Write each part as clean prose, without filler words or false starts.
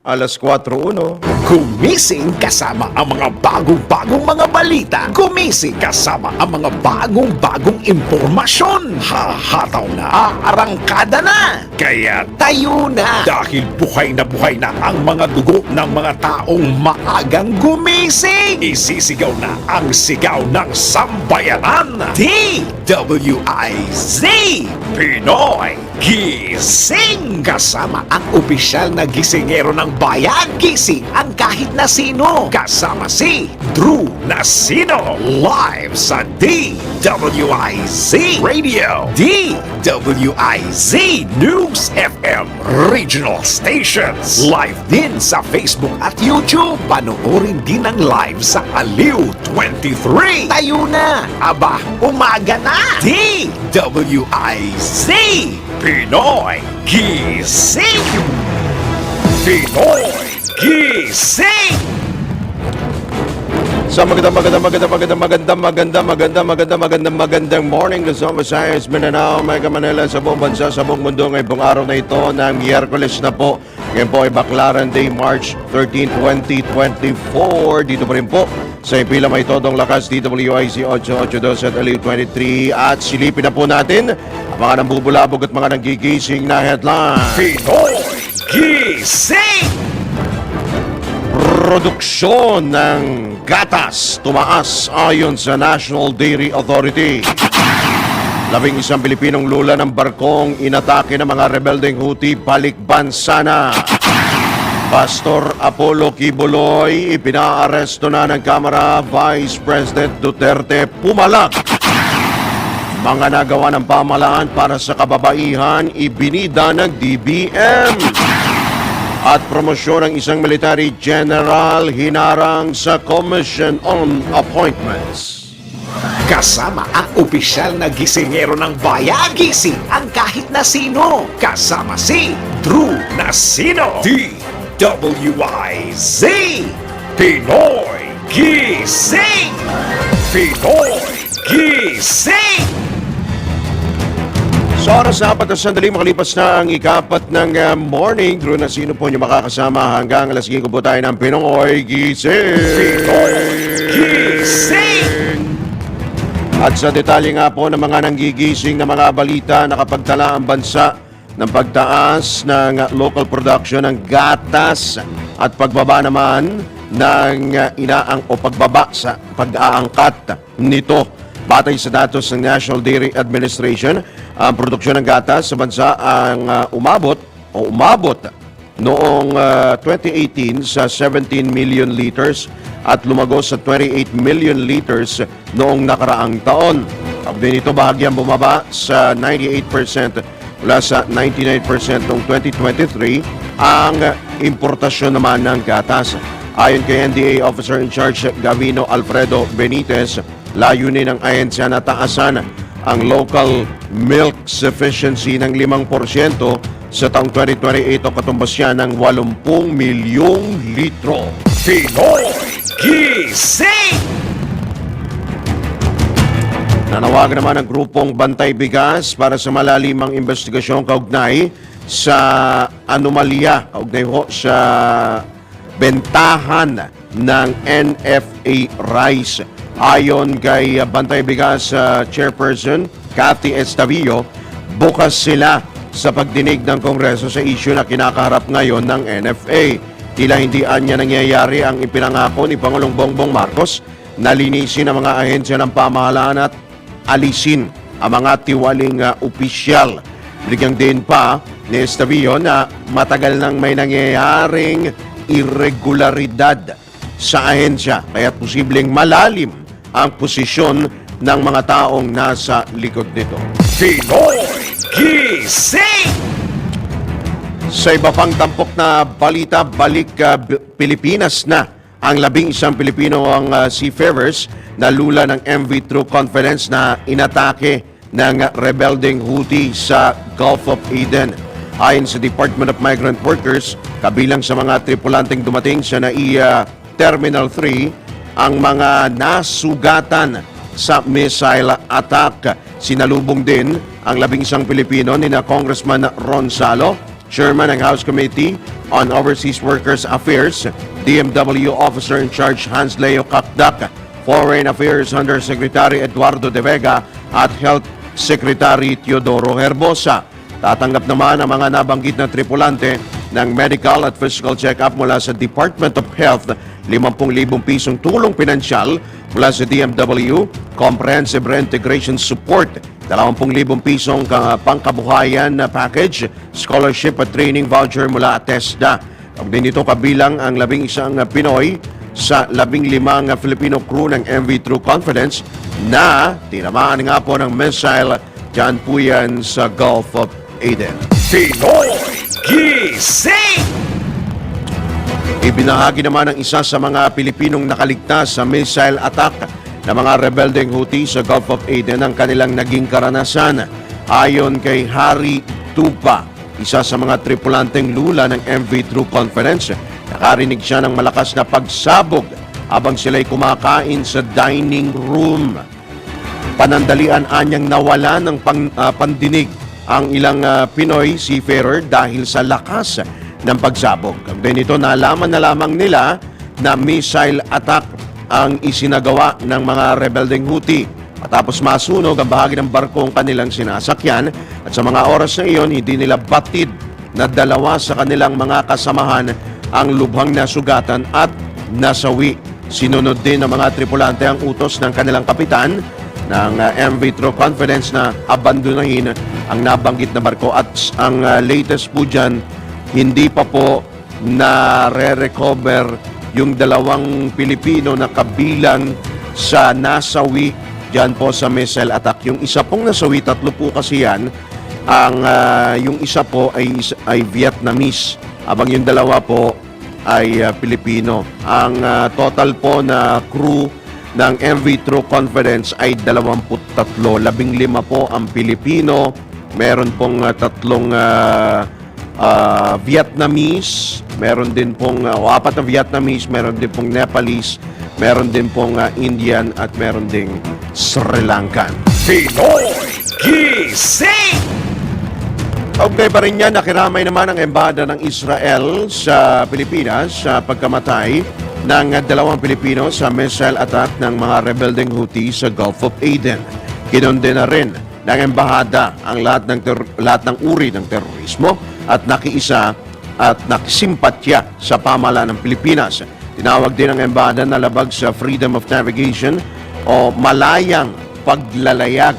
Alas 4:01. Gumising kasama ang mga bagong-bagong mga balita. Gumising kasama ang mga bagong-bagong impormasyon. Hahataw na, aarangkada na. Kaya tayo na. Dahil buhay na ang mga dugo ng mga taong maagang gumising. Isisigaw na ang sigaw ng sambayanan. DWIZ Pinoy Gising. Kasama ang opisyal na gisingero ng bayan. Gising ang kahit na sino. Kasama si Drew Nasino. Live sa DWIZ Radio. DWIZ News FM Regional Stations. Live din sa Facebook at YouTube. Panoorin din ang live sa Aliw 23. Tayo na. Aba, umaga na. DWIZ Pinoy Gising. Pinoy Gising. Sa magandang morning Luzon, Visayas, Mindanao, Mega Manila, sa buong bansa, sa buong mundo ngayong pong araw na ito ng Miyerkules na po. Ngayon po ay Baclaran Day, March 13, 2024. Dito pa rin po sa ipila may todong lakas, DWIZ 882 at Aliw 23. At silipin na po natin ang mga nambubulabog at mga nanggigising na headline. Pinoy Gising. Produksyon ng gatas tumaas ayon sa National Dairy Authority. 11 Pilipinong lula ng barkong inatake ng mga rebeldeng Houthi balikbansa na. Pastor Apollo Kibuloy ipinaaresto na ng Kamara. Vice President Duterte pumalag. Mga nagawa ng pamahalaan para sa kababaihan ibinida ng DBM. At promosyon ng isang military general hinarang sa Commission on Appointments. Kasama ang opisyal na gisingero ng bayan. Gising ang kahit na sino. Kasama si Drew Nasino. DWIZ Pinoy Gising. Pinoy Gising. Sa oras na 4 sandali, makalipas na ang ikapat ng morning. Drew Nasino po niyo makakasama hanggang alas 5 po tayo ng Pinoy Gising. Pinoy Gising. At sa detalye nga po ng mga nanggigising na mga balita, nakapagtala ang bansa ng pagtaas ng local production ng gatas at pagbaba naman ng pagbaba sa pag-aangkat nito. Batay sa datos ng National Dairy Administration, ang produksyon ng gatas sa bansa ang umabot noong 2018 sa 17 million liters at lumago sa 28 million liters noong nakaraang taon. Pagdin ito bahagyang bumaba sa 98% mula sa 99% noong 2023 ang importasyon naman ng gatas. Ayon kay NDA Officer in Charge Gavino Alfredo Benitez, layunin ng ahensya na taasan ang local milk sufficiency ng 5% sa taong 2028 o katumbas yan ng 80 milyong litro. Pinoy Gising. Nanawagan naman ang grupong Bantay Bigas para sa malalimang investigasyon kaugnay sa anomalya, kaugnay ho sa bentahan ng NFA rice. Ayon kay Bantay Bigas Chairperson Cathy Estavillo, bukas sila sa pagdinig ng Kongreso sa issue na kinakaharap ngayon ng NFA. Tila hindi anya nangyayari ang ipinangako ni Pangulong Bongbong Marcos na linisin ang mga ahensya ng pamahalaan at alisin ang mga tiwaling opisyal. Bigyan din pa ni Estavillo na matagal nang may nangyayaring irregularidad sa ahensya kaya posibleng malalim ang posisyon ng mga taong nasa likod nito. Pinoy Gising. Sa iba pang tampok na balita, balik Pilipinas na ang 11 Pilipino ang seafarers na lula ng MV True Confidence na inatake ng rebelding Houthi sa Gulf of Aden. Ayon sa Department of Migrant Workers, kabilang sa mga tripulanteng dumating sa NAIA Terminal 3, ang mga nasugatan sa missile attack. Sinalubong din ang 11 Pilipino ni na Congressman Ron Salo, Chairman ng House Committee on Overseas Workers Affairs, DMW Officer in Charge Hans Leo Kakdak, Foreign Affairs Undersecretary Eduardo De Vega at Health Secretary Teodoro Herbosa. Tatanggap naman ang mga nabanggit na tripulante ng medical at physical check-up mula sa Department of Health, 50,000 pisong tulong pinansyal mula sa DMW, Comprehensive Reintegration Support, 20,000 pisong pangkabuhayan na package, scholarship at training voucher mula TESDA. Ang din ito kabilang ang 11 Pinoy sa 15 Filipino crew ng MV True Confidence na tinamaan nga po ng missile dyan po yan sa Gulf of Aden. Pinoy Gising! Ibinahagi naman ng isa sa mga Pilipinong nakaligtas sa missile attack ng mga rebeldeng Houthi sa Gulf of Aden ang kanilang naging karanasan. Ayon kay Harry Tupa, isa sa mga tripulanteng lula ng MV True Confidence, nakarinig siya ng malakas na pagsabog habang sila'y kumakain sa dining room. Panandalian anyang nawala ng pandinig ang ilang Pinoy seafarer dahil sa lakas ng pagsabog. Ganito nalaman na lamang nila na missile attack ang isinagawa ng mga rebeldeng Houthi. Matapos masunog ang bahagi ng barkong kanilang sinasakyan at sa mga oras na iyon, hindi nila batid na dalawa sa kanilang mga kasamahan ang lubhang nasugatan at nasawi. Sinunod din ng mga tripulante ang utos ng kanilang kapitan ng MV True Confidence na abandonahin ang nabanggit na barko at ang latest po dyan, hindi pa po na re-recover yung 2 Pilipino na kabilang sa nasawi dyan po sa missile attack. Yung isa pong nasawi, 3 po kasi yan. Yung isa po ay Vietnamese, habang yung 2 po ay Pilipino. Ang total po na crew ng MV True Confidence ay 23. 15 po ang Pilipino. Meron pong 3 Vietnamese, meron din pong 4 na Vietnamese, meron din pong Nepalese, meron din pong Indian at meron ding Sri Lankan. Pinoy Gising! Okay pa rin yan, nakiramay naman ang embahada ng Israel sa Pilipinas sa pagkamatay ng 2 Pilipino sa missile attack ng mga rebeldeng Houthi sa Gulf of Aden. Kinonde na rin ng embahada ang lahat ng uri ng terorismo at nakiisa at nakisimpatya sa pamahalaan ng Pilipinas. Tinawag din ng embahada na labag sa freedom of navigation o malayang paglalayag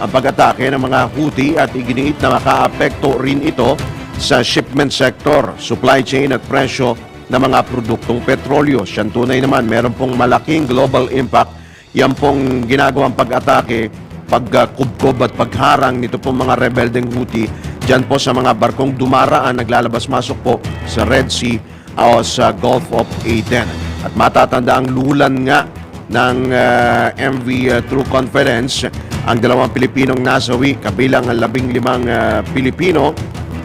ang pag-atake ng mga Houthi at iginiit na makaapekto rin ito sa shipment sector, supply chain at presyo ng mga produktong petrolyo. Siyang tunay naman, meron pong malaking global impact. Yan pong ginagawang pag-atake, pagkubkob at pagharang nito pong mga rebeldeng Houthi dyan po sa mga barkong dumaraan, naglalabas-masok po sa Red Sea o sa Gulf of Aden. At matatanda ang lulan nga ng MV True Confidence, ang 2 Pilipinong nasawi, kabilang ang 15 Pilipino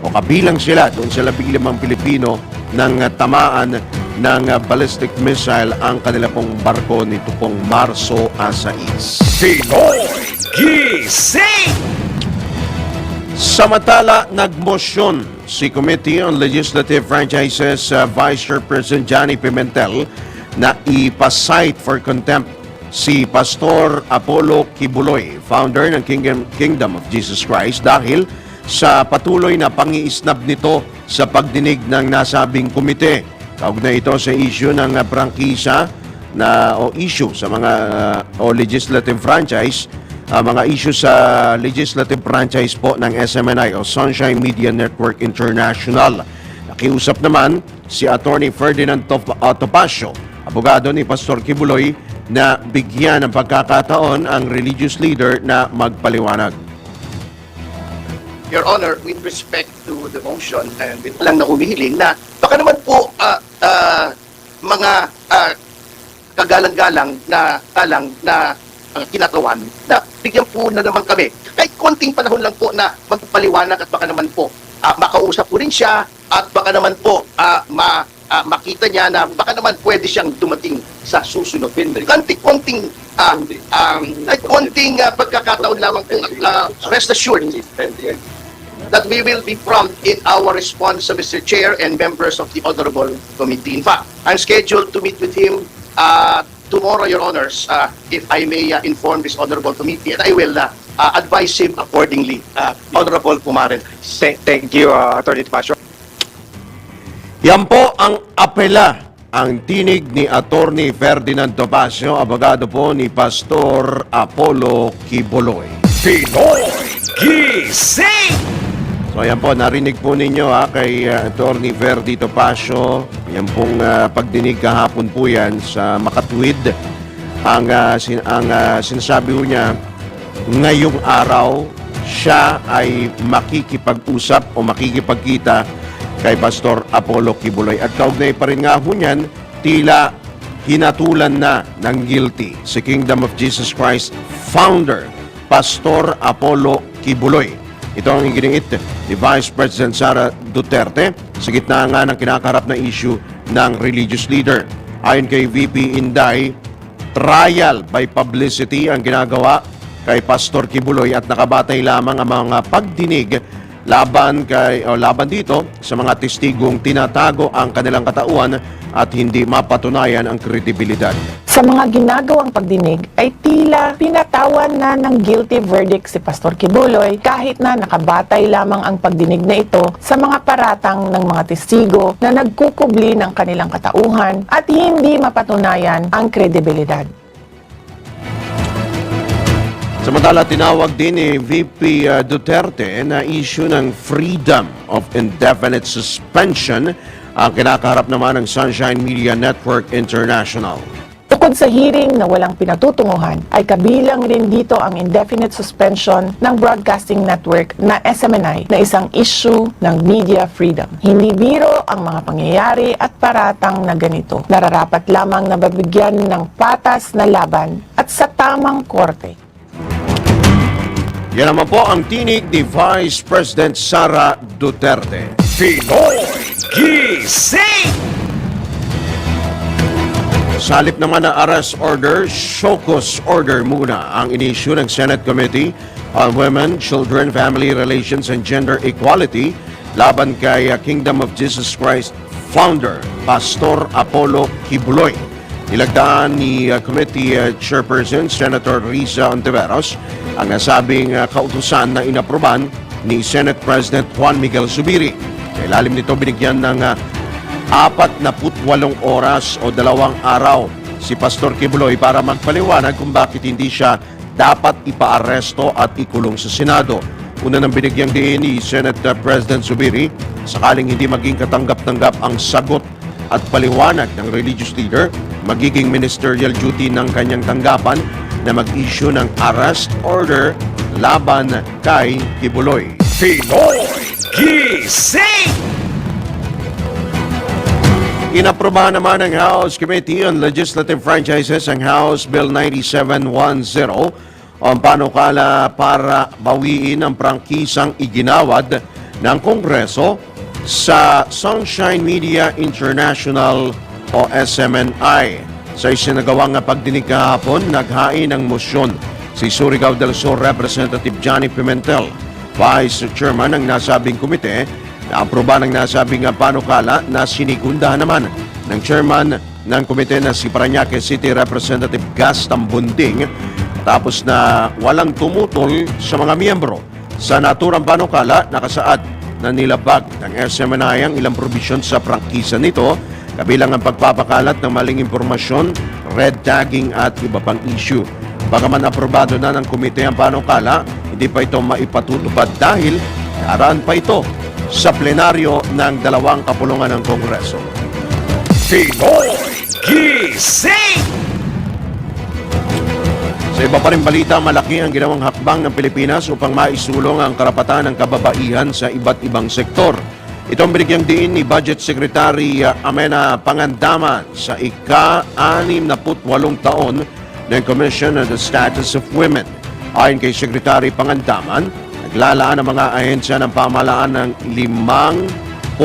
o kabilang sila doon sa 15 Pilipino ng tamaan ng ballistic missile ang kanila pong barko nito pong Marso 6. Pinoy Gising! Samantala, nagmosyon si Committee on Legislative Franchises Vice Chairperson Johnny Pimentel na ipasight for contempt si Pastor Apollo Kibuloy, founder ng Kingdom of Jesus Christ, dahil sa patuloy na pangiisnab nito sa pagdinig ng nasabing komite. Kaugnay ito sa issue ng prangkisa o issue sa mga legislative franchise, mga issue sa legislative franchise po ng SMNI o Sunshine Media Network International. Nakiusap naman si Attorney Ferdinand Topacio, abogado ni Pastor Kibuloy, na bigyan ng pagkakataon ang religious leader na magpaliwanag. Your Honor, with respect to the motion, ito lang na humihiling na baka naman po mga kagalang-galang na talang na kinatawan na bigyan po na naman kami. Kahit konting panahon lang po na magpaliwanag at baka naman po makausap po rin siya at baka naman po makita niya na baka naman pwede siyang dumating sa susunod. Konting pagkakataon lamang po. Rest assured. that we will be prompt in our response, Mr. Chair and members of the Honorable Committee. In fact, I'm scheduled to meet with him tomorrow, Your Honors, if I may inform this Honorable Committee, and I will advise him accordingly. Honorable Pumaren. Thank you, Attorney Topacio. Yan po ang apela, ang tinig ni Attorney Ferdinand Topacio, abogado po ni Pastor Apollo Quiboloy. Pinoy Gising! So ayan po, narinig po ninyo kay Attorney Ferdy Topacio. Yan pong pagdinig kahapon po yan sa Makatwid. Ang sinasabi po niya, ngayong araw, siya ay makikipag-usap o makikipagkita kay Pastor Apollo Quiboloy. At kaugnay pa rin nga ho niyan, tila hinatulan na ng guilty si Kingdom of Jesus Christ founder, Pastor Apollo Quiboloy. Ito ang iginiit ni Vice President Sara Duterte sa gitna nga ng kinakaharap na issue ng religious leader. Ayon kay VP Inday, trial by publicity ang ginagawa kay Pastor Quiboloy at nakabatay lamang ang mga pagdinig laban dito sa mga testigong tinatago ang kanilang katauhan at hindi mapatunayan ang kredibilidad. Sa mga ginagawang pagdinig ay tila pinatawan na ng guilty verdict si Pastor Quiboloy kahit na nakabatay lamang ang pagdinig na ito sa mga paratang ng mga testigo na nagkukubli ng kanilang katauhan at hindi mapatunayan ang kredibilidad. Samantala, tinawag din ni VP Duterte na issue ng freedom of indefinite suspension ang kinakaharap naman ng Sunshine Media Network International. Bukod sa hearing na walang pinatutunguhan, ay kabilang rin dito ang indefinite suspension ng broadcasting network na SMNI na isang issue ng media freedom. Hindi biro ang mga pangyayari at paratang na ganito. Nararapat lamang na babigyan ng patas na laban at sa tamang korte. Yan naman po ang tinig ni Vice President Sara Duterte. Pinoy Gising! Salip naman na arrest order, Shokos order muna ang inisyu ng Senate Committee on Women, Children, Family Relations and Gender Equality laban kay Kingdom of Jesus Christ founder, Pastor Apollo Quiboloy. Nilagdaan ni Committee Chairperson Senator Risa Ontiveros ang nasabing kautusan na inaproban ni Senate President Juan Miguel Zubiri. Sa ilalim nito, binigyan ng 48 oras o 2 araw si Pastor Quiboloy para magpaliwanag kung bakit hindi siya dapat ipaaresto at ikulong sa Senado. Una nang binigyang diin ni Senate President Zubiri, sakaling hindi maging katanggap-tanggap ang sagot at paliwanag ng religious leader, magiging ministerial duty ng kanyang tanggapan na mag-issue ng arrest order laban kay Quiboloy. Pinoy Gising! Inaprobahan naman ng House Committee on Legislative Franchises ang House Bill 9710 ang panukala para bawiin ang prangkisang iginawad ng Kongreso sa Sunshine Media International o SMNI. Sa isinagawang pagdinig kahapon, naghain ng mosyon si Surigao del Sur Representative Johnny Pimentel, Vice Chairman ng nasabing komite, na aproba ng nasabing panukala na sinigundahan naman ng Chairman ng komite na si Parañaque City Representative Gas Tambunding tapos na walang tumutol sa mga miyembro. Sa naturang panukala, nakasaad na nilabag ng SMNI ang ilang probisyon sa prangkisa nito, kabilang ang pagpapakalat ng maling impormasyon, red tagging at iba pang issue. Bagaman aprobado na ng komite ang panukala, hindi pa ito maipatutupad dahil naaraan pa ito sa plenaryo ng 2 kapulungan ng Kongreso. Pinoy Gising! Sa iba pa rin balita, malaki ang ginawang hakbang ng Pilipinas upang maisulong ang karapatan ng kababaihan sa iba't ibang sektor. Ito ang binigyang diin ni Budget Secretary Amena Pangandaman sa ika-68 taon ng Commission on the Status of Women. Ayon kay Secretary Pangandaman, naglalaan ang mga ahensya ng pamahalaan ng 5%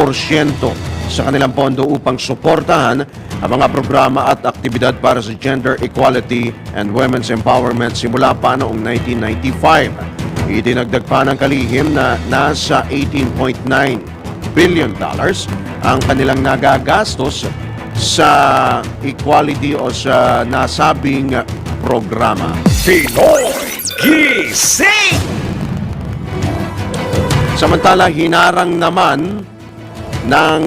sa kanilang pondo upang suportahan ang mga programa at aktibidad para sa gender equality and women's empowerment simula pa noong 1995. Itinagdag pa ng kalihim na nasa $18.9 billion ang kanilang nagagastos sa equality o sa nasabing programa. Pinoy Gising! Samantala, hinarang naman ng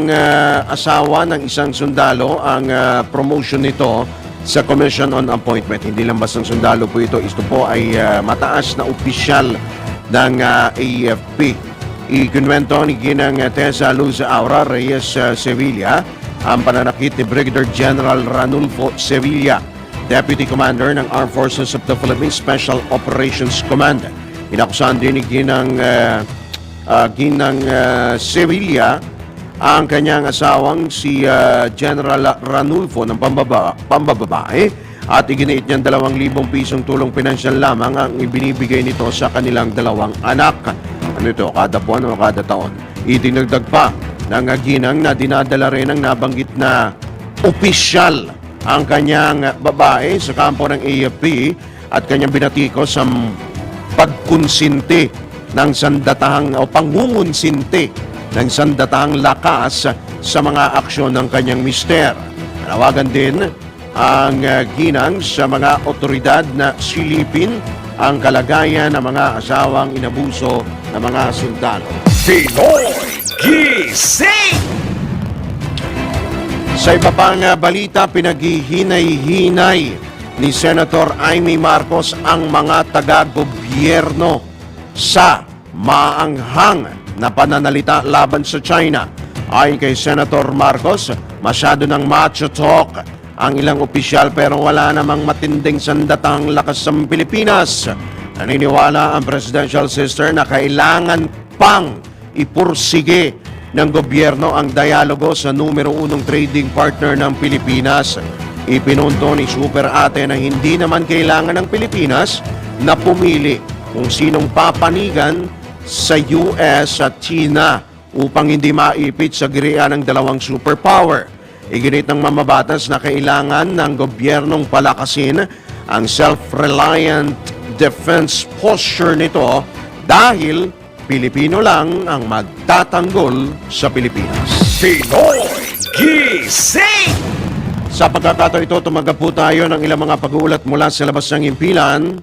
asawa ng isang sundalo ang promotion nito sa Commission on Appointment. Hindi lang basta sundalo po ito. Ito po ay mataas na opisyal ng AFP. Ikinwento ni Ginang Tessa Luz Aura Reyes Sevilla ang pananakit ni Brigadier General Ranulfo Sevilla, Deputy Commander ng Armed Forces of the Philippines Special Operations Command. Inakusahan din ni Ginang Sevilla ang kanyang asawang si General Ranulfo ng pambababae at iginiit niyang 2,000 pisong tulong pinansyal lamang ang ibinibigay nito sa kanilang 2 anak. Ano ito, kada buwan o kada taon. Itinagdag pa ng Ginang na dinadala rin ang nabanggit na opisyal ang kanyang babae sa kampo ng AFP at kanyang binatikos sa pagkonsinti ng sandatahang o pangungunsinti ng sandatahang lakas sa mga aksyon ng kanyang mister. Nanawagan din ang Ginang sa mga otoridad na silipin ang kalagayan ng mga asawang inabuso ng mga sundalo. Pinoy Gising! Sa iba pang balita, pinaghihinay-hinay ni Senator Amy Marcos ang mga taga-gobyerno sa maanghang na pananalita laban sa China. Ayon kay Senator Marcos, masyado ng macho talk ang ilang opisyal pero wala namang matinding sandatang lakas sa Pilipinas. Naniniwala ang presidential sister na kailangan pang ipursige ng gobyerno ang dialogo sa numero 1 trading partner ng Pilipinas. Ipinunto ni Super Ate na hindi naman kailangan ng Pilipinas na pumili kung sinong papanigan sa US at China upang hindi maipit sa girian ng dalawang superpower. Iginit ng mamabatas na kailangan ng gobyernong palakasin ang self-reliant defense posture nito dahil Pilipino lang ang magtatanggol sa Pilipinas. Pinoy Gising! Sa pagkakataon ito, tumanggap po tayo ng ilang mga pag-uulat mula sa labas ng impilan.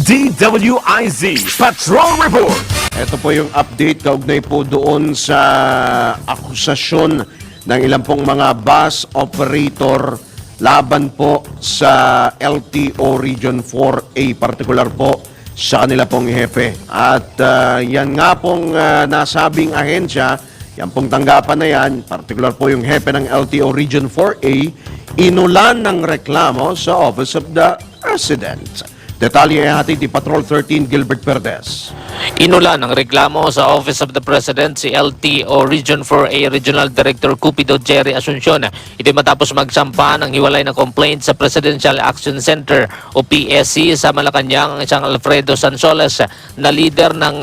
DWIZ Patrol Report! Ito po yung update kaugnay po doon sa akusasyon ng ilang pong mga bus operator laban po sa LTO Region 4A, particular po sa kanila pong hepe. At yan nga pong nasabing ahensya, yan pong tanggapan na yan, particular po yung hepe ng LTO Region 4A, inulan ng reklamo sa Office of the President. Detalye ay hatid ni Patrol 13 Gilbert Perdes. Inulan ng reklamo sa Office of the President si LTO Region 4A Regional Director Cupido Jerry Asuncion. Ito matapos magsampa ng hiwalay na complaint sa Presidential Action Center o PSC sa Malacanang ang isang Alfredo Sansoles na leader ng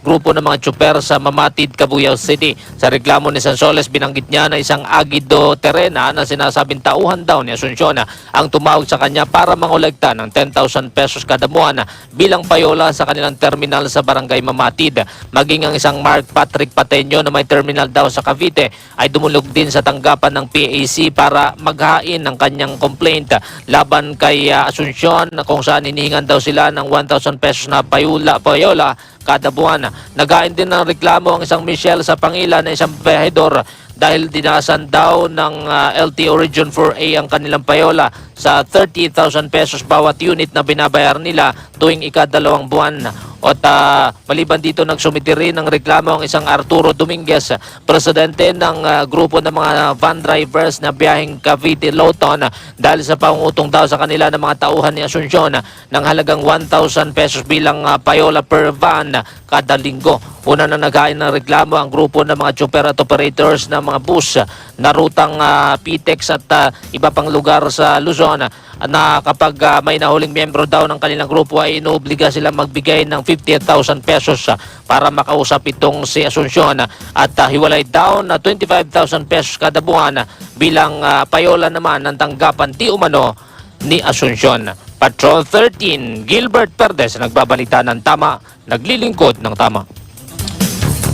grupo ng mga tsuper sa Mamatid, Cabuyao City. Sa reklamo ni Sansoles, binanggit niya na isang Agido Terena na sinasabing tauhan daw ni Asuncion ang tumawag sa kanya para mangolekta ng 10,000 pesos kada buwan bilang payola sa kanilang terminal sa Barangay Mamatid. Maging ang isang Mark Patrick Pateño na may terminal daw sa Cavite ay dumulog din sa tanggapan ng PAC para maghain ng kanyang complaint laban kay Asuncion kung saan hinihingan daw sila ng 1,000 pesos na payola kada buwan. Nagain din ng reklamo ang isang Michelle sa Pangila na isang behedor dahil dinasan daw ng LTO Region 4A ang kanilang payola sa 30,000 pesos bawat unit na binabayar nila tuwing ika-2 buwan. At maliban dito, nagsumiti rin ng reklamo ang isang Arturo Dominguez, presidente ng grupo ng mga van drivers na biyaheng Cavite-Lawton dahil sa pangutong daw sa kanila ng mga tauhan ni Asuncion ng halagang 1,000 pesos bilang payola per van kada linggo. Una na naghain ng reklamo ang grupo ng mga chopper at operators ng mga bus na rutang PTEX at iba pang lugar sa Luzon na kapag may nahuling miyembro daw ng kanilang grupo ay inuobliga sila magbigay ng 50,000 pesos para makausap itong si Asuncion at hiwalay daw na 25,000 pesos kada buwan bilang payola naman ng tanggapan di umano ni Asuncion. Patrol 13, Gilbert Perdes, nagbabalita ng tama, naglilingkod ng tama.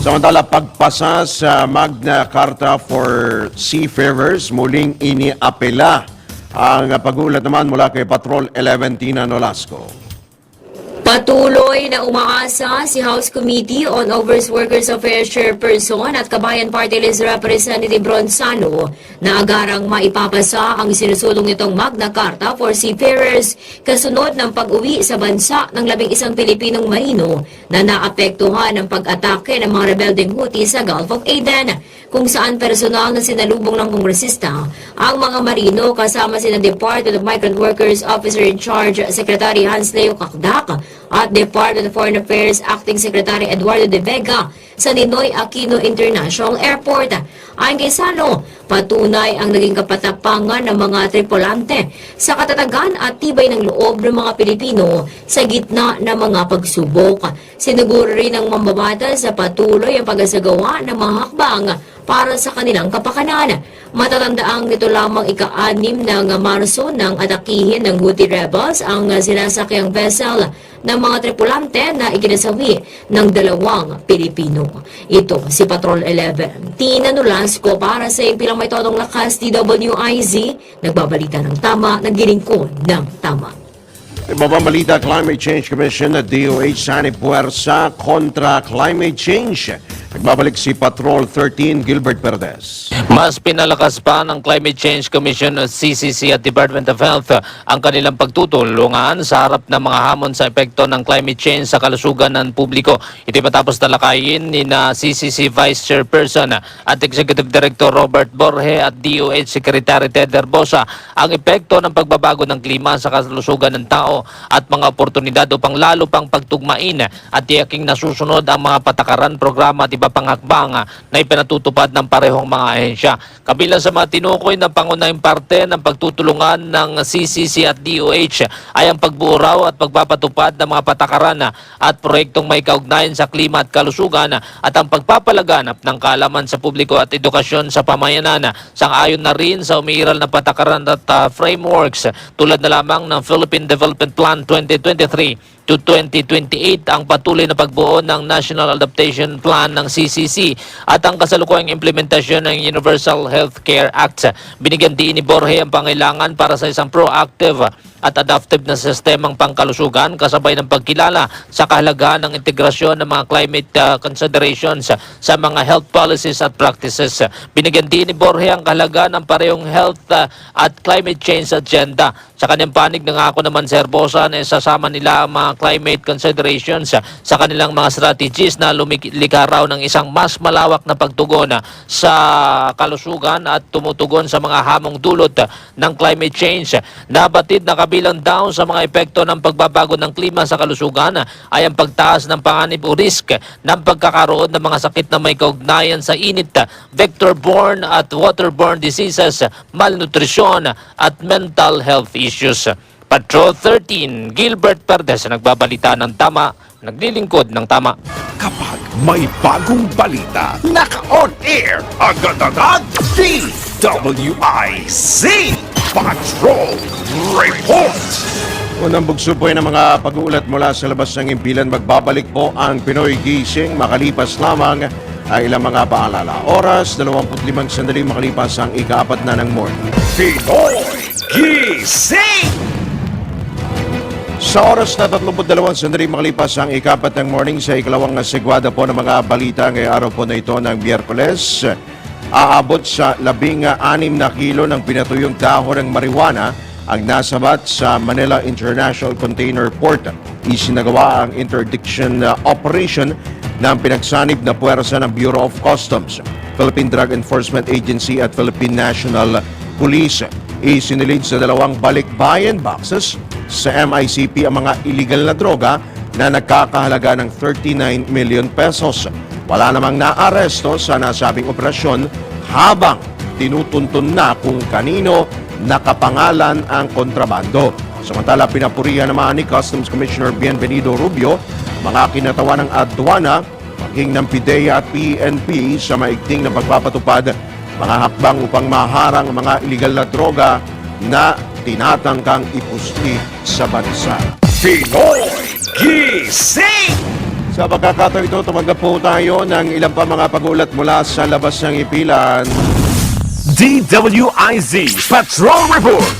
Samantala, pagpasa sa Magna Carta for Seafarers, muling iniapela ang pag-uulat naman mula kay Patrol 11 Tina Nolasco. Patuloy na umaasa si House Committee on Overseas Workers Affairs Chairperson at Kabayan Party List Representative Bronzano na agarang maipapasa ang sinusulong nitong Magna Carta for Seafarers kasunod ng pag-uwi sa bansa ng 11 Pilipinong marino na naapektuhan ng pag-atake ng mga rebeldeng Houthi sa Gulf of Aden, kung saan personal na sinalubong ng kongresista ang mga marino kasama sina Department of Migrant Workers Officer in Charge Secretary Hans Leo Kakdak at Department of Foreign Affairs Acting Secretary Eduardo de Vega sa Ninoy Aquino International Airport. Ayon kay Sano, patunay ang naging kapatapangan ng mga tripulante sa katatagan at tibay ng loob ng mga Pilipino sa gitna ng mga pagsubok. Siniguro rin ng mambabatas sa patuloy ang pag-asagawa ng mga hakbang para sa kanilang kapakanan. Matatandaang nito lamang ika-6 ng Marso nang atakihin ng Houthi rebels ang sinasakyang vessel ng mga tripulante na ikinasawi ng 2 Pilipino. Ito si Patrol 11. Tina Nolasco para sa impilang may todong lakas DWIZ, nagbabalita ng tama, naglilingkod ng tama. Ibabang balita, Climate Change Commission at DOH sanib puwersa kontra climate change. Nagbabalik si Patrol 13 Gilbert Perdes. Mas pinalakas pa ng Climate Change Commission, CCC at Department of Health ang kanilang pagtutulungan sa harap ng mga hamon sa epekto ng climate change sa kalusugan ng publiko. Ito matapos talakayin ni na CCC Vice Chairperson at Executive Director Robert Borge at DOH Secretary Ted Herbosa ang epekto ng pagbabago ng klima sa kalusugan ng tao at mga oportunidad upang lalo pang pagtugmain at tiyaking nasusunod ang mga patakaran, programa at iba pang hakbang na ipinatutupad ng parehong mga ahensya. Kabilang sa mga tinukoy na pangunahing parte ng pagtutulungan ng CCC at DOH ay ang pagbuo raw at pagpapatupad ng mga patakaran at proyektong may kaugnayan sa klima at kalusugan at ang pagpapalaganap ng kaalaman sa publiko at edukasyon sa pamayanan. Sang-ayon na rin sa umiiral na patakaran at frameworks tulad na lamang ng Philippine Development Plan 2023 to 2028 ang patuloy na pagbuo ng National Adaptation Plan ng CCC at ang kasalukuyang implementasyon ng Universal Healthcare Act. Binigyan din ni Borge ang pangailangan para sa isang proactive at adaptive na sistemang pangkalusugan kasabay ng pagkilala sa kahalagahan ng integrasyon ng mga climate considerations sa mga health policies at practices. Binigyan din ni Borge ang kahalagahan ng parehong health at climate change agenda. Sa kanyang panig, nangako naman si Herbosa na isasama nila ang mga climate considerations sa kanilang mga strategies na lumikha raw ng isang mas malawak na pagtugon sa kalusugan at tumutugon sa mga hamong dulot ng climate change. Nabatid na kabilang daw sa mga epekto ng pagbabago ng klima sa kalusugan ay ang pagtaas ng panganib o risk ng pagkakaroon ng mga sakit na may kaugnayan sa init, vector-borne at waterborne diseases, malnutrisyon at mental health issues. Patrol 13, Gilbert Perdes, nagbabalita ng tama, naglilingkod ng tama. Kapag may bagong balita, naka-on air, agad-agad, DWIZ Patrol Report! Unang bugso po ng mga pag-uulat mula sa labas ng impilan. Magbabalik po ang Pinoy Gising. Makalipas lamang ay ilang mga paalala. Oras, 25 sandali makalipas ang ika-4 na ng morning. Pinoy Gising! Sa oras na 32 sandali makalipas ang ika-4 ng morning sa ikalawang segwada po ng mga balita ngayong araw po na ito ng Biyerkules. Aabot sa 16 na kilo ng pinatuyong dahon ng marijuana ang nasabat sa Manila International Container Port. Isinagawa ang interdiction operation ng pinagsanib na puwersa ng Bureau of Customs, Philippine Drug Enforcement Agency at Philippine National Police. Isinilid sa 2 balikbayan boxes sa MICP ang mga illegal na droga na nagkakahalaga ng 39 million pesos. Wala namang naaresto sa nasabing operasyon habang tinutuntun na kung kanino nakapangalan ang kontrabando. Samantala, pinapurihan naman ni Customs Commissioner Bienvenido Rubio mga kinatawan ng adwana, maging ng PIDEA at PNP sa maigting na pagpapatupad mga hakbang upang maharang mga illegal na droga na tinatangkang ipusti sa bansa. Pinoy Gising! Sa pagkakataon ito, tumanggap po tayo ng ilang pa mga pagulat mula sa labas ng ipilan. DWIZ Patrol Report!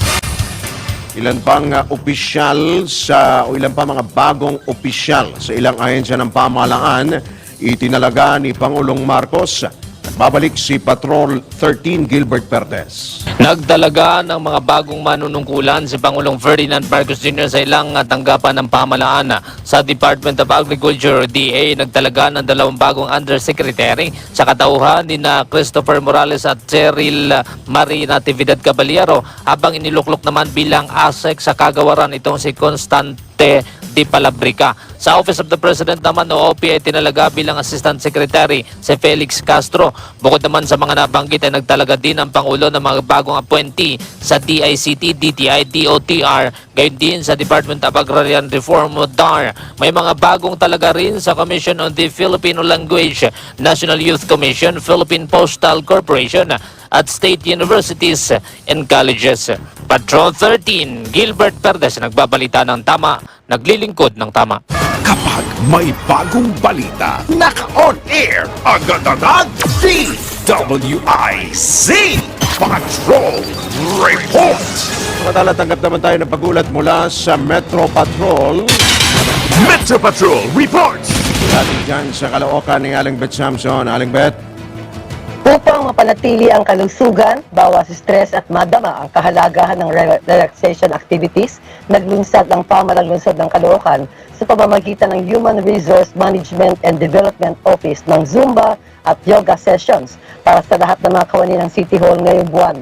Ilan pang opisyal o ilan pa mga bagong opisyal sa ilang ahensya ng pamahalaan itinalaga ni Pangulong Marcos. Nagbabalik si Patrol 13 Gilbert Perez. Nagdalaga ng mga bagong manunungkulan si Pangulong Ferdinand Marcos Jr. sa ilang tanggapan ng pamahalaan. Sa Department of Agriculture, DA, nagdalaga ng 2 bagong undersecretary sa katauhan ni na Christopher Morales at Cheryl Marie Natividad Caballero, habang iniluklok naman bilang ASEC sa kagawaran itong si Constante Di Palabrica. Sa Office of the President naman, OOP ay tinalaga bilang Assistant Secretary si Felix Castro. Bukod naman sa mga nabanggit ay nagtalaga din ang Pangulo ng mga bagong appointee sa DICT, DTI, DOTR, gayon din sa Department of Agrarian Reform, DAR. May mga bagong talaga rin sa Commission on the Filipino Language, National Youth Commission, Philippine Postal Corporation, at state universities and colleges. Patrol 13, Gilbert Perez, nagbabalita ng tama, naglilingkod ng tama. Kapag may bagong balita, naka-on air agad-agad DWIZ Patrol Report! Samantala, tanggap naman tayo ng pagulat mula sa Metro Patrol. Metro Patrol Report! Dati dyan sa Caloocan ni Aling Bet Samson. Aling Bet. Upang mapanatili ang kalusugan, bawas stress at madama ang kahalagahan ng relaxation activities, naglunsad ang pamahalang lungsod ng Caloocan sa pamamagitan ng Human Resource Management and Development Office ng Zumba at yoga sessions para sa lahat ng mga kawani ng City Hall ngayong buwan.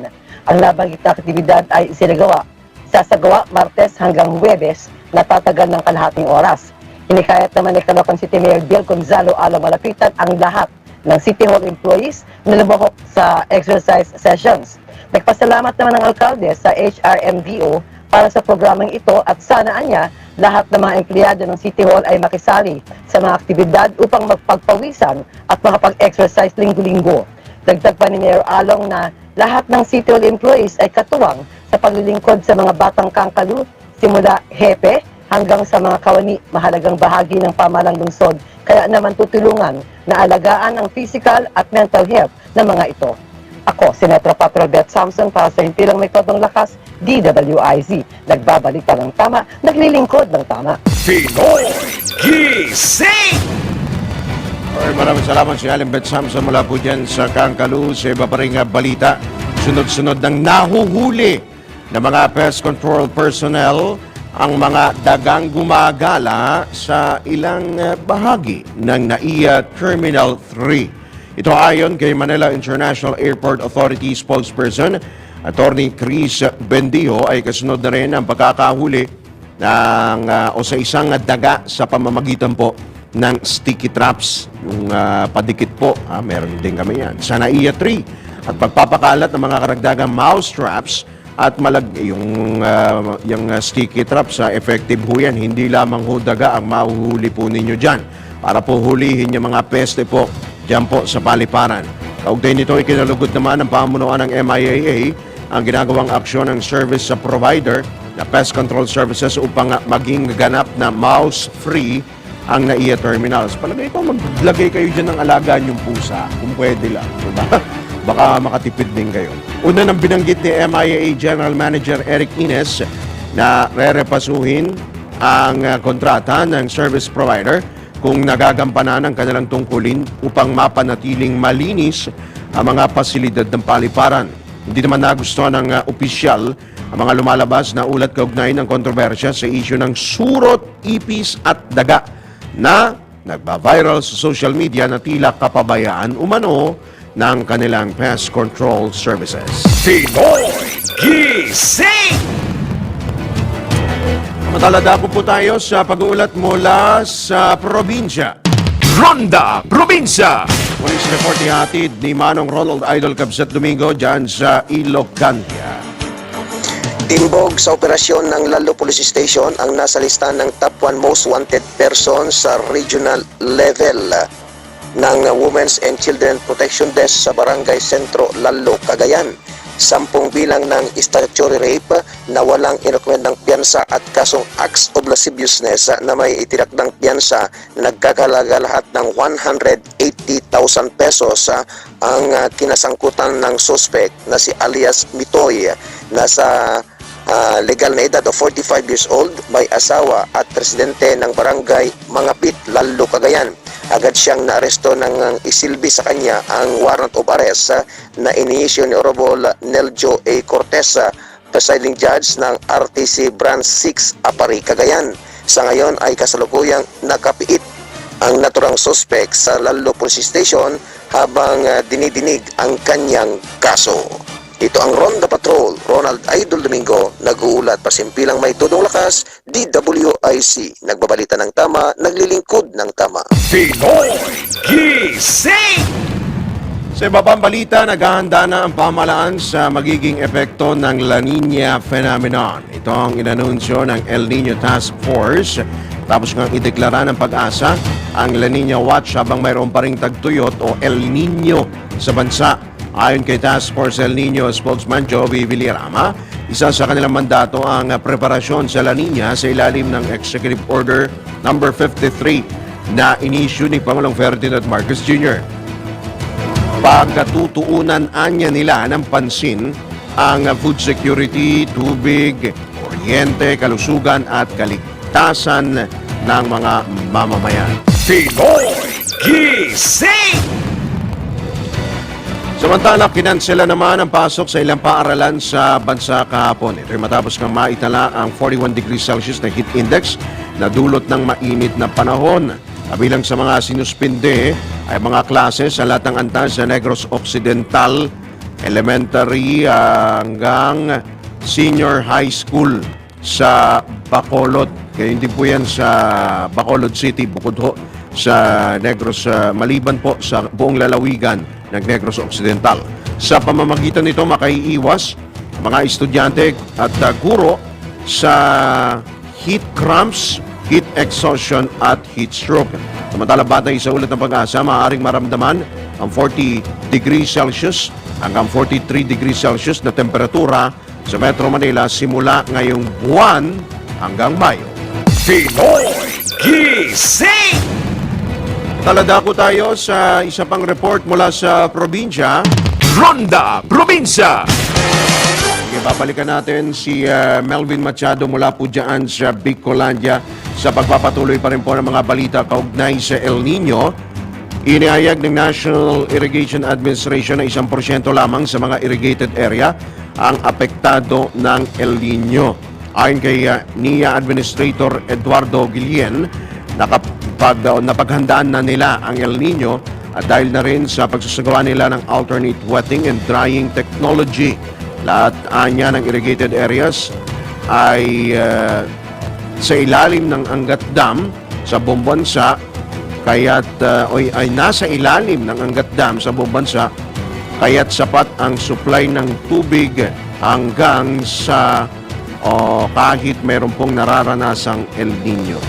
Ang nabanggit na aktibidad ay sasagawa Martes hanggang Huwebes na tatagal ng kalahating oras. Hinikayat naman ni Caloocan City Mayor Bill Gonzalo Alo malapitan ang lahat ng City Hall employees na lumahok sa exercise sessions. Nagpasalamat naman ng alkalde sa HRMDO para sa programang ito at sanaan niya lahat ng mga empleyado ng City Hall ay makisali sa mga aktibidad upang magpagpawisan at makapag-exercise linggo-linggo. Dagdag pa ni Mayor Along na lahat ng City Hall employees ay katuwang sa paglilingkod sa mga batang kangkalu simula hepe hanggang sa mga kawani, mahalagang bahagi ng pamahalang lungsod. Kaya naman tutulungan na alagaan ang physical at mental health ng mga ito. Ako, si Metro Patrol Bet Samson para sa Himpilang May Todong Lakas, DWIZ. Nagbabalita ng tama, naglilingkod ng tama. Pinoy Gising! Maraming salamat si Aling Bet Samson mula po dyan sa Kangkalu. Sa iba pa rin balita, sunod-sunod ng nahuhuli ng mga pest control personnel ang mga dagang gumagala sa ilang bahagi ng NAIA Terminal 3. Ito ayon kay Manila International Airport Authority spokesperson Attorney Chris Bendijo ay kasunod na rin ang pagkakahuli ng, o sa isang daga sa pamamagitan po ng sticky traps, yung padikit po, meron din kami yan, sa NAIA 3 at pagpapakalat ng mga karagdagang mouse traps at yung sticky trap sa effective ho yan. Hindi lamang ho daga ang mahuhuli po ninyo dyan. Para po hulihin yung mga peste po dyan po sa paliparan. Kaugnay nito, ikinalugod naman ng pamunuan ng MIAA ang ginagawang aksyon ng service sa provider na pest control services upang maging ganap na mouse-free ang NAIA terminals. Palagay ko, maglagay kayo dyan ng alagaan yung pusa, kung pwede lang. Diba? Baka makatipid din kayo. Una nang binanggit ni MIAA General Manager Eric Ines na rerepasuhin ang kontrata ng service provider kung nagagampanan ang kanilang tungkulin upang mapanatiling malinis ang mga pasilidad ng paliparan. Hindi naman nagustuhan ng opisyal ang mga lumalabas na ulat kaugnay ng kontrobersya sa isyu ng surot, ipis at daga na nagba-viral sa social media na tila kapabayaan umano ng kanilang pest control services. Pinoy Gising! Matalada po tayo sa pag-uulat mula sa probinsya. Ronda Probinsya! Police report ihatid ni Manong Ronald Idol Cabset Domingo dyan sa Ilocantia. Timbog sa operasyon ng Lalo Police Station ang nasa listahan ng top 1 most wanted person sa regional level ng Women's and Children Protection Desk sa Barangay Sentro, Lalo, Cagayan. 10 bilang ng statutory rape na walang inokomendang piyansa at kasong acts of lasciviousness na may itinakdang piyansa na nagkakalaga lahat ng 180,000 pesos ang kinasangkutan ng suspect na si alias Mitoy na sa legal na edad of 45 years old, may asawa at presidente ng barangay Mangapit, Lalo, Cagayan. Agad siyang naaresto nang isilbi sa kanya ang warrant of arrest na iniisyo ni Honorable Neljo A. Cortez, presiding judge ng RTC Branch 6, Apari, Cagayan. Sa ngayon ay kasalukuyang nakapiit ang naturang suspect sa Lalo Police Station habang dinidinig ang kanyang kaso. Ito ang Ronda Patrol, Ronald Idol Domingo, nag-uulat pasimpilang may tudong lakas, DWIC, nagbabalita ng tama, naglilingkod ng tama. Pinoy Gising! Sa iba pang balita, naghahanda na ang pamahalaan sa magiging epekto ng La Nina phenomenon. Ito ang inanunsyo ng El Nino Task Force. Tapos nga ideklara ng Pag-asa ang La Nina Watch habang mayroon pa ring tagtuyot o El Nino sa bansa. Ayon kay Task Force El Nino spokesman Joey Villarama, isa sa kanilang mandato ang preparasyon sa La Nina sa ilalim ng Executive Order No. 53 na inisyu ni Pangulong Ferdinand Marcos Jr. Pagkatutuunan anya nila ng pansin ang food security, tubig, kuryente, kalusugan at kaligtasan ng mga mamamayan. Pinoy Gising! Samantala, kinansela naman ang pasok sa ilang paaralan sa bansa kahapon. Ito ay matapos kang maitala ang 41 degrees Celsius na heat index na dulot ng mainit na panahon. Kabilang sa mga sinuspinde ay mga klase sa lahat ng antas sa Negros Occidental, elementary hanggang senior high school sa Bacolod. Kaya hindi po yan sa Bacolod City, bukod ho sa Negros, maliban po sa buong lalawigan ng Negros Occidental. Sa pamamagitan nito, makaiiwas mga estudyante at guro sa heat cramps, heat exhaustion at heat stroke. Samantala, batay sa ulat ng Pag-asa, maaaring maramdaman ang 40 degrees Celsius hanggang 43 degrees Celsius na temperatura sa Metro Manila simula ngayong buwan hanggang Mayo. Pinoy Gising! Taladako tayo sa isa pang report mula sa probinsya. Ronda Probinsya! Sige, babalikan natin si Melvin Machado mula po dyan sa Bicolandia sa pagpapatuloy pa rin po ng mga balita kaugnay sa El Nino. Inihayag ng National Irrigation Administration na 1% lamang sa mga irrigated area ang apektado ng El Nino. Ayon kay NIA Administrator Eduardo Guillen, napaghandaan na nila ang El Nino at dahil na rin sa pagsasagawa nila ng alternate wetting and drying technology. Lahat anya ng irrigated areas ay sa ilalim ng Angat Dam sa buong bansa, kaya't ay nasa ilalim ng Angat Dam sa buong bansa, kaya't sapat ang supply ng tubig hanggang sa kahit meron pong nararanasang El Nino.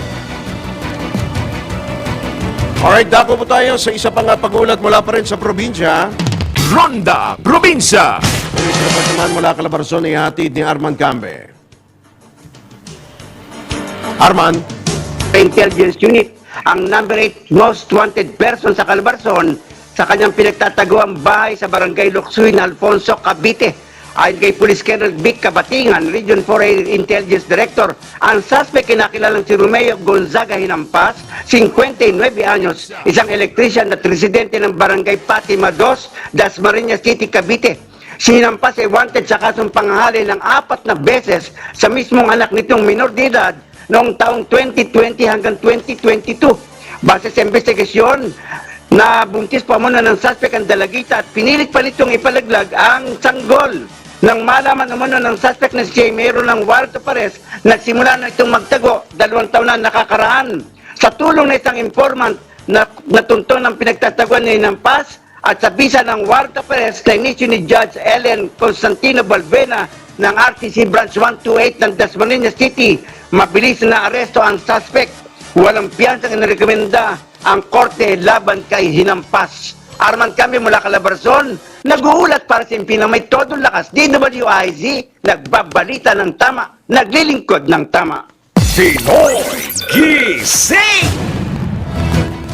Alright, dako po tayo sa isa pang pag-ulat mula pa rin sa probinsya. Ronda Probinsya! Police report naman mula Calabarzon ay hatid ni Arman Cambe. Arman? Intelligence Unit, ang number 8 most wanted person sa Calabarzon sa kanyang pinagtataguang bahay sa Barangay Luksuy na Alfonso, Cavite. Ayon kay Police Colonel Vic Kabatingan, Region 4 Intelligence Director, ang suspect kinakilalang si Romeo Gonzaga Hinampas, 59 anyos, isang electrician at residente ng Barangay Fatima 2, Dasmariñas City, Cavite. Si Hinampas ay wanted sa kasong panghali ng 4 na beses sa mismong anak nitong minor de edad noong taong 2020 hanggang 2022. Base sa investigasyon, na buntis pa muna ng suspect ang dalagita at pinilit pa nitong ipalaglag ang sanggol. Nang malaman naman ng suspect na siya mayroon ng warrant of arrest, nagsimula na itong magtago, 2 taon na nakakaraan. Sa tulong na isang informant na natuntun ng pinagtataguan ni Hinampas at sa bisa ng warrant of arrest na inisyu ni Judge Ellen Constantino Balbena ng RTC Branch 128 ng Dasmariñas City, mabilis na aresto ang suspect. Walang piyansang inarekomenda ang korte laban kay Hinampas. Arman kami mula Calabarzon. Naguulat para sa impinang may todong lakas. DWIZ, nagbabalita ng tama, naglilingkod ng tama. Pinoy Gising!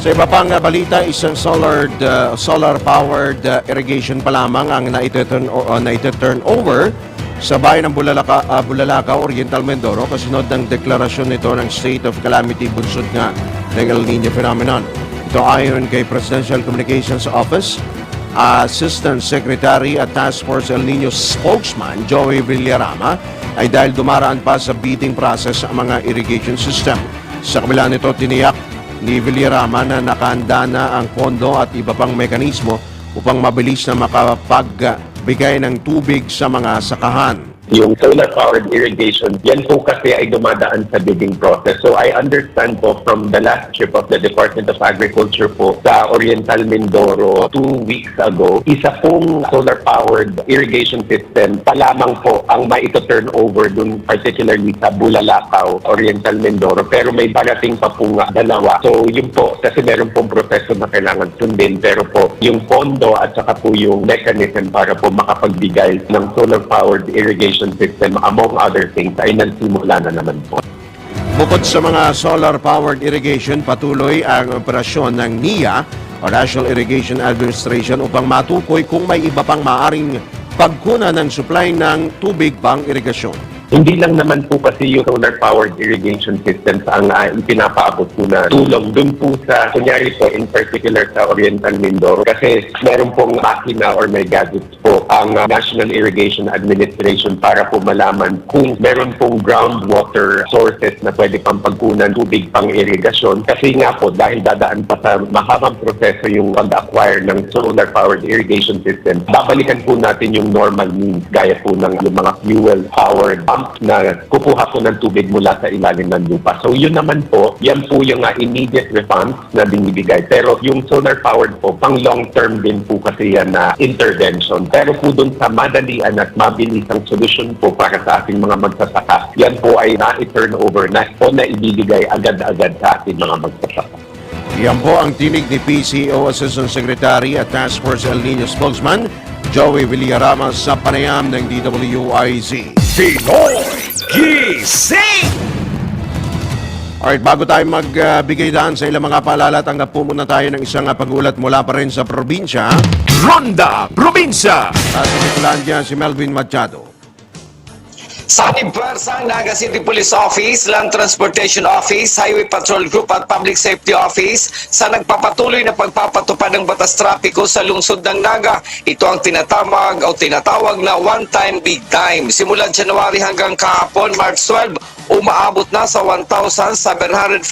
Sa iba pang balita, isang solar-powered irrigation pa lamang ang naiturn over sa bayan ng Bulalakaw, Oriental Mindoro kasunod ng deklarasyon nito ng State of Calamity bunsod nga ng El Niño phenomenon. Ito ayon kay Presidential Communications Office, Assistant Secretary at Task Force El Niño spokesman Joey Villarama ay dahil dumaraan pa sa bidding process ang mga irrigation system. Sa kabila nito, tiniyak ni Villarama na nakahanda na ang pondo at iba pang mekanismo upang mabilis na makapagbigay ng tubig sa mga sakahan. Yung solar-powered irrigation, yan po kasi ay dumadaan sa bidding process. So I understand po from the last trip of the Department of Agriculture po sa Oriental Mindoro 2 weeks ago, isa pong solar-powered irrigation system pa lamang po ang maito-turn over dun particularly sa Bulalakaw, Oriental Mindoro. Pero may parating pa po nga dalawa. So yun po, kasi meron pong proseso na kailangan sundin. Pero po, yung pondo at saka po yung mechanism para po makapagbigay ng solar-powered irrigation system, among other things, ay nagsimula na naman po. Bukod sa mga solar-powered irrigation, patuloy ang operasyon ng NIA o National Irrigation Administration upang matukoy kung may iba pang maaring pagkunan ng supply ng tubig pang irigasyon. Hindi lang naman po kasi yung solar-powered irrigation systems ang ipinapaabot po na tulong dun po sa, kunyari po, in particular sa Oriental Mindoro. Kasi meron pong makina or may gadgets po ang National Irrigation Administration para po malaman kung meron pong groundwater sources na pwede pang pagkunan tubig pang irigasyon. Kasi nga po, dahil dadaan pa sa mahabang proseso yung pag-acquire ng solar-powered irrigation system, babalikan po natin yung normal means, gaya po ng yung mga fuel-powered pump na kukuha po ng tubig mula sa ilalim ng lupa. So yun naman po, yan po yung immediate response na binibigay. Pero yung solar-powered po, pang long-term din po kasi yan na intervention. Pero po dun sa madalian at mabilis ang solusyon po para sa ating mga magsasaka, yan po ay na-turn over na o na ibibigay agad-agad sa ating mga magsasaka. Yan po ang tinig ni PCO Assistant Secretary at Task Force El Niño spokesman Joey Villarama sa panayam ng DWIZ. Pinoy Gising! Alright, bago tayo magbigay daan sa ilang mga paalala, tanggap po muna tayo ng isang pagulat mula pa rin sa probinsya. Ronda Probinsya! Sa Bicolandia, si Melvin Machado. Sa Pwersang Naga City Police Office, Land Transportation Office, Highway Patrol Group at Public Safety Office sa nagpapatuloy na pagpapatupad ng batas trapiko sa lungsod ng Naga. Ito ang tinatawag na one-time big time. Simulan January hanggang kahapon, March 12, umaabot na sa 1,745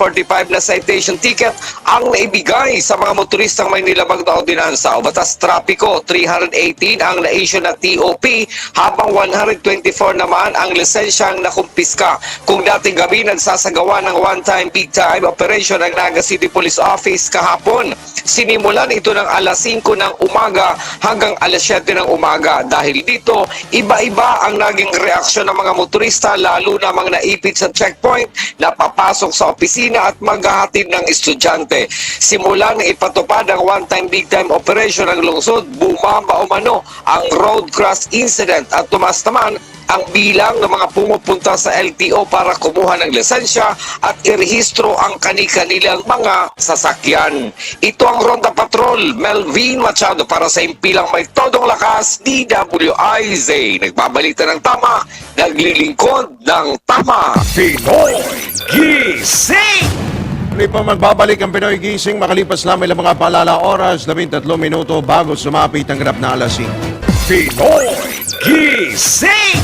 na citation ticket ang naibigay sa mga motoristang may nilabag na ordinansa o batas trapiko. 318 ang na-issue na TOP habang 124 naman ang lisensyang nakumpiska. Kung dating gabi nagsasagawa ng one-time big time operation ng Naga City Police Office kahapon, sinimulan ito ng alas 5 ng umaga hanggang alas 7 ng umaga. Dahil dito, iba-iba ang naging reaksyon ng mga motorista, lalo na mga naipit sa checkpoint na papasok sa opisina at maghahatid ng estudyante. Simula ng ipatupad ang one-time big time operation ng lungsod, bumaba umano ang road cross incident at tumaas naman ang bilang ng mga pumupunta sa LTO para kumuha ng lisensya at irehistro ang kani-kanilang mga sasakyan. Ito ang Ronda Patrol, Melvin Machado para sa impilang may todong lakas, DWIZ. Nagbabalita ng tama, naglilingkod ng tama. Pinoy Gising! Muli pa magbabalik ang Pinoy Gising makalipas lamang ilang mga paalala oras, 13 minuto bago sumapit ang ganap na alas 5. Pinoy Gising!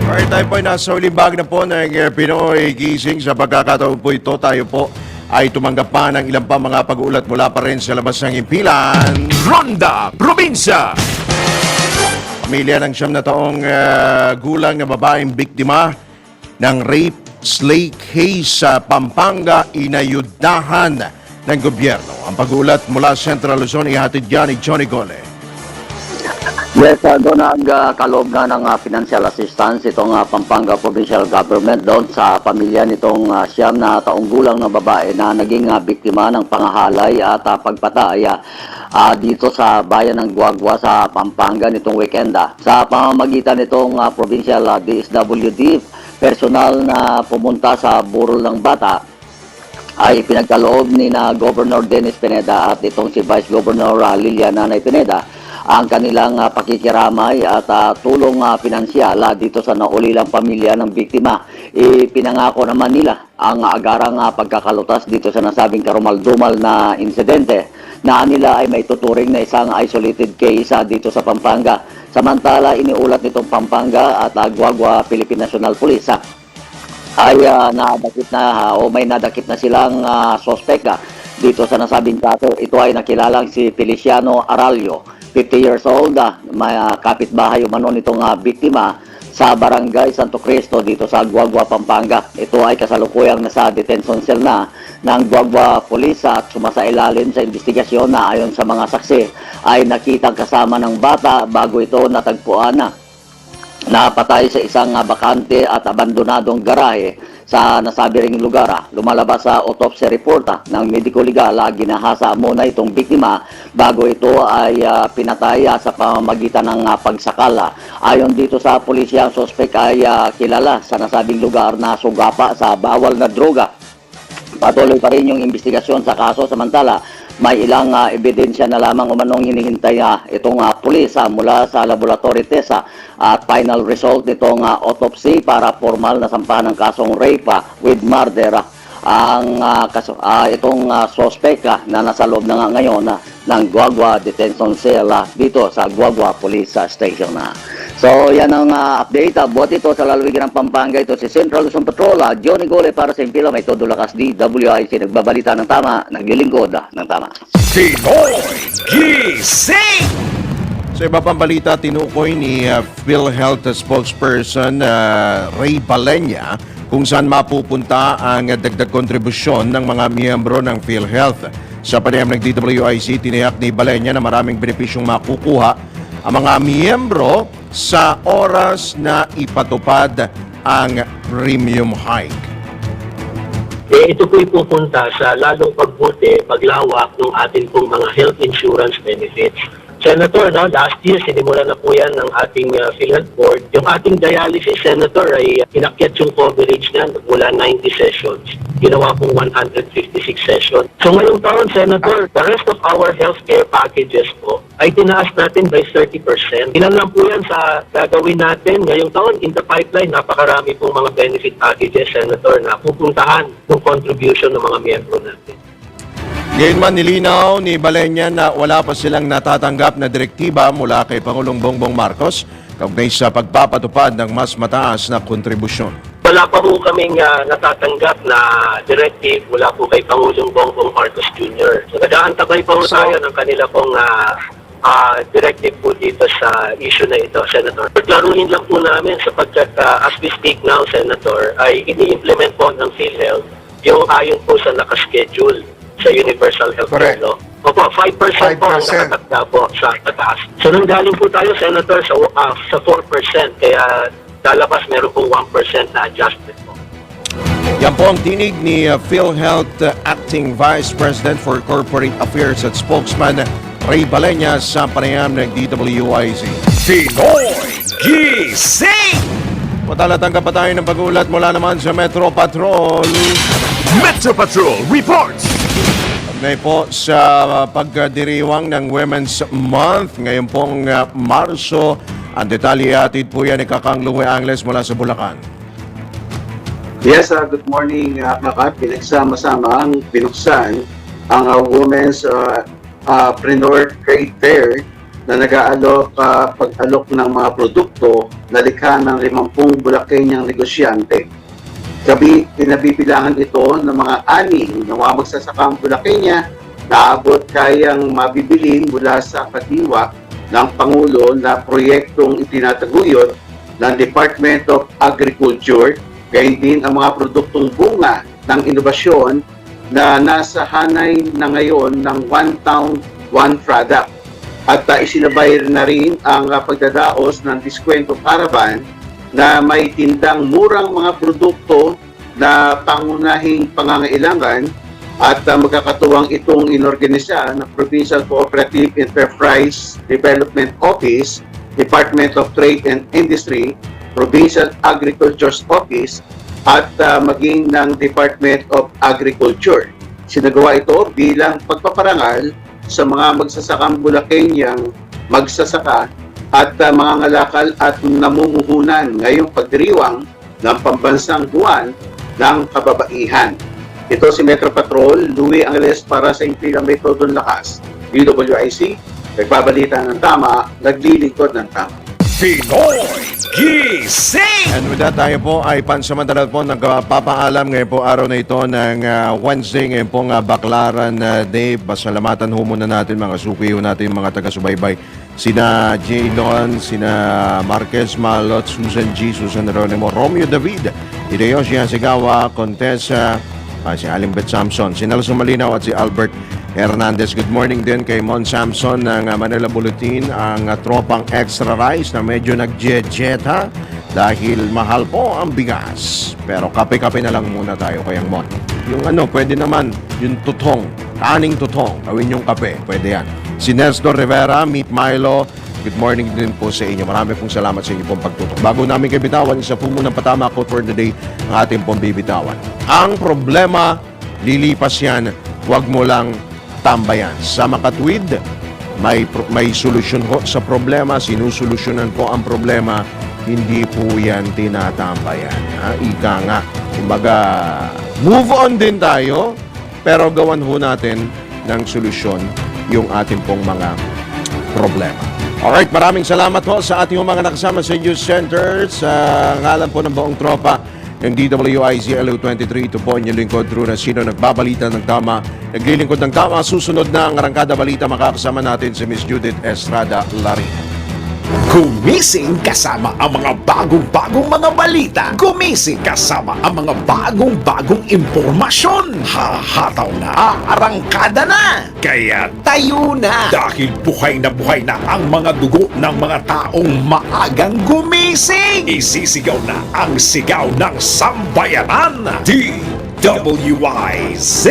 Alright, tayo po ay nasa ulimbag na po ng Pinoy Gising. Sa pagkakataon po ito, tayo po ay tumanggap pa ng ilang pa mga pag-uulat mula pa rin sa labas ng impilan. Ronda Probinsya! Pamilya ng 9 na taong gulang na babaeng biktima ng rape slave case sa Pampanga inayudahan ng gobyerno. Ang pag-uulat mula Central Luzon ihatid yan ni Johnny Gole. Yes, doon nagkaloob na ng financial assistance itong Pampanga Provincial Government doon sa pamilya nitong siyam na taong gulang na babae na naging biktima ng pangahalay at pagpatay dito sa bayan ng Guagua sa Pampanga nitong weekend. Sa pamamagitan nitong Provincial DSWD, personal na pumunta sa burol ng bata ay pinagkaloob ni na Governor Dennis Pineda at itong si Vice Governor Lilian Nanay Pineda ang kanilang pakikiramay at tulong pinansyal dito sa naulilang pamilya ng biktima. Ipinangako naman nila ang agarang pagkakalutas dito sa nasabing karumal-dumal na insidente na nila ay may tuturing na isang isolated case dito sa Pampanga. Samantala, iniulat nitong Pampanga at Guagua Philippine National Police ay nadakit na o may nadakit na silang sospeka dito sa nasabing kaso. Ito ay nakilalang si Feliciano Aralio, 50 years old, may kapitbahay umano nitong biktima sa Barangay Santo Cristo dito sa Guagua, Pampanga. Ito ay kasalukuyang nasa detention cell na ng Guagua Police at sumasailalim sa investigasyon na ayon sa mga saksi ay nakitang kasama ng bata bago ito natagpuan na napatay sa isang bakante at abandonadong garahe sa nasabi ring lugar. Lumalabas sa autopsy report ng medico legal, ginahasa muna itong biktima bago ito ay pinatay sa pamamagitan ng pagsakal. Ayon dito sa pulisya, ang suspect ay kilala sa nasabing lugar na sugapa sa bawal na droga. Patuloy pa rin yung investigasyon sa kaso, samantala may ilang ebidensya na lamang umanong hinihintay itong pulis mula sa laboratory test at final result nitong autopsy para formal na sampahan ng kasong rape with murder ang itong suspect na nasa loob na nga ngayon ng Guagua Detention Cell dito sa Guagua Police Station. So yan ang update. Buhat ito sa lalawigan ng Pampanga. Ito si Central Luzon Patrol, Johnny Gole para sa Impilo. May todo lakas DWIC. Nagbabalita ng tama, naglilingkod ng tama. Pinoy Gising! Sa iba pang balita, tinukoy ni PhilHealth spokesperson Ray Balenya kung saan mapupunta ang dagdag kontribusyon ng mga miyembro ng PhilHealth. Sa panayam ng DWIC, tiniyak ni Balenya na maraming benepisyong makukuha ang mga miyembro sa oras na ipatupad ang premium hike. Ito po'y pupunta sa lalong pagbuti, paglawak ng ating pong mga health insurance benefits. Senator, last year, sinimulan na po yan ng ating PhilHealth Board. Yung ating dialysis, Senator, ay inakyat yung coverage niya mula 90 sessions. Ginawa pong 156 sessions. So ngayong taon, Senator, the rest of our healthcare packages po ay tinaas natin by 30%. Ilan lang po yan sa gagawin natin. Ngayong taon, in the pipeline, napakarami pong mga benefit packages, Senator, na pupuntahan ng contribution ng mga miyembro natin. Ngayon man nilinaw ni Balenya na wala pa silang natatanggap na direktiba mula kay Pangulong Bongbong Marcos kaugnay sa pagpapatupad ng mas mataas na kontribusyon. Wala pa po kaming natatanggap na directive mula po kay Pangulong Bongbong Marcos Jr. So nag-aantabay pa po tayo ng kanila pong directive po dito sa issue na ito, Senator. Paglaruin lang po namin sapagkat as we speak now, Senator, ay ini-implement po ng PhilHealth yung ayon po sa nakaschedule sa Universal Healthcare Law. Opo, 5% po ang nakatakda po sa taas. So nanggaling po tayo, Senator, sa 4%. Kaya lalabas meron pong 1% na adjustment po. Yan po ang tinig ni PhilHealth Acting Vice President for Corporate Affairs at Spokesman Ray Balenya sa panayam ng DWIC. Pinoy Gising! Matalatanggap pa tayo ng pag-ulat mula naman sa Metro Patrol. Metro Patrol reports! Ngayon po sa pagdiriwang ng Women's Month, ngayon pong Marso, ang detalye atid po yan ni Kakang Louie Angles mula sa Bulacan. Yes, good morning Kakat. Pinagsama-sama ang binuksan ang Women's Preneur Trade Fair na nag-aalok pag-alok ng mga produkto na likha ng 50 Bulakenyang negosyante. Pinabibilangan ito ng mga ani ng mga magsasakang Bulakenya na abot kayang mabibili mula sa kadiwa ng Pangulo na proyektong itinataguyod ng Department of Agriculture, gayon din ang mga produktong bunga ng inobasyon na nasa hanay na ngayon ng One Town, One Product. at isinabay na rin ang pagdadaos ng Diskwento Caravan na may tindang murang mga produkto na pangunahing pangangailangan at magkakatuwang itong inorganisa ng Provincial Cooperative Enterprise Development Office, Department of Trade and Industry, Provincial Agriculture's Office at maging ng Department of Agriculture. Sinagawa ito bilang pagpaparangal sa mga magsasakang Bulakenyang magsasaka at mga ngalakal at namumuhunan ngayong pagdiriwang ng pambansang buwan ng kababaihan. Ito si Metro Patrol, Louie Angeles para sa Impilang Metodong Lakas, DWIC, nagbabalita ng tama, naglilingkod ng tama. Pinoy Gising! And with that, tayo po ay pansamantala po nagpapaalam ngayon po araw na ito ng Wednesday, ngayon po Baclaran Day. Pasalamatan ho muna natin mga suki ho natin, mga taga-subaybay. Sina J. Don, sina Marquez Malot, Susan G, Susan Ronimo, Romeo David, Hideyoshi Hasegawa, Contessa, si Alimbet Samson, si Nelson Malinaw at si Albert Hernandez. Good morning din kay Mon Samson ng Manila Bulletin, ang tropang extra rice na medyo nag-jet-jet dahil mahal po ang bigas. Pero kape-kape na lang muna tayo kayang Mon. Yung pwede naman, yung tutong, kaning tutong, gawin yung kape, pwede yan. Si Nestor Rivera, Meet Milo, good morning din po sa inyo. Marami pong salamat sa inyo pong pagtutok. Bago namin kayo bitawan, isa po muna patama ko for the day ang ating pong bibitawan. Ang problema, lilipas yan, huwag mo lang tambayan. Sa makatwid, may solusyon ho sa problema, sinusolusyonan po ang problema, hindi po yan tinatambayan. Ika nga. Kumbaga, move on din tayo, pero gawan ho natin ng solusyon yung ating pong mga problema. Alright, maraming salamat po sa ating mga nakasama sa News Center. Sa ngalan po ng buong tropa ng DWIZ LU23, ito po inyong lingkod True na sino nagbabalita ng tama, naglilingkod ng tama. Susunod na ang Arangkada Balita, makakasama natin si Miss Judith Estrada Larina. Gumising kasama ang mga bagong-bagong mga balita. Gumising kasama ang mga bagong-bagong impormasyon. Hahataw na, arangkada na. Kaya tayo na. Dahil buhay na ang mga dugo ng mga taong maagang gumising. Isisigaw na ang sigaw ng sambayanan. DWIZ.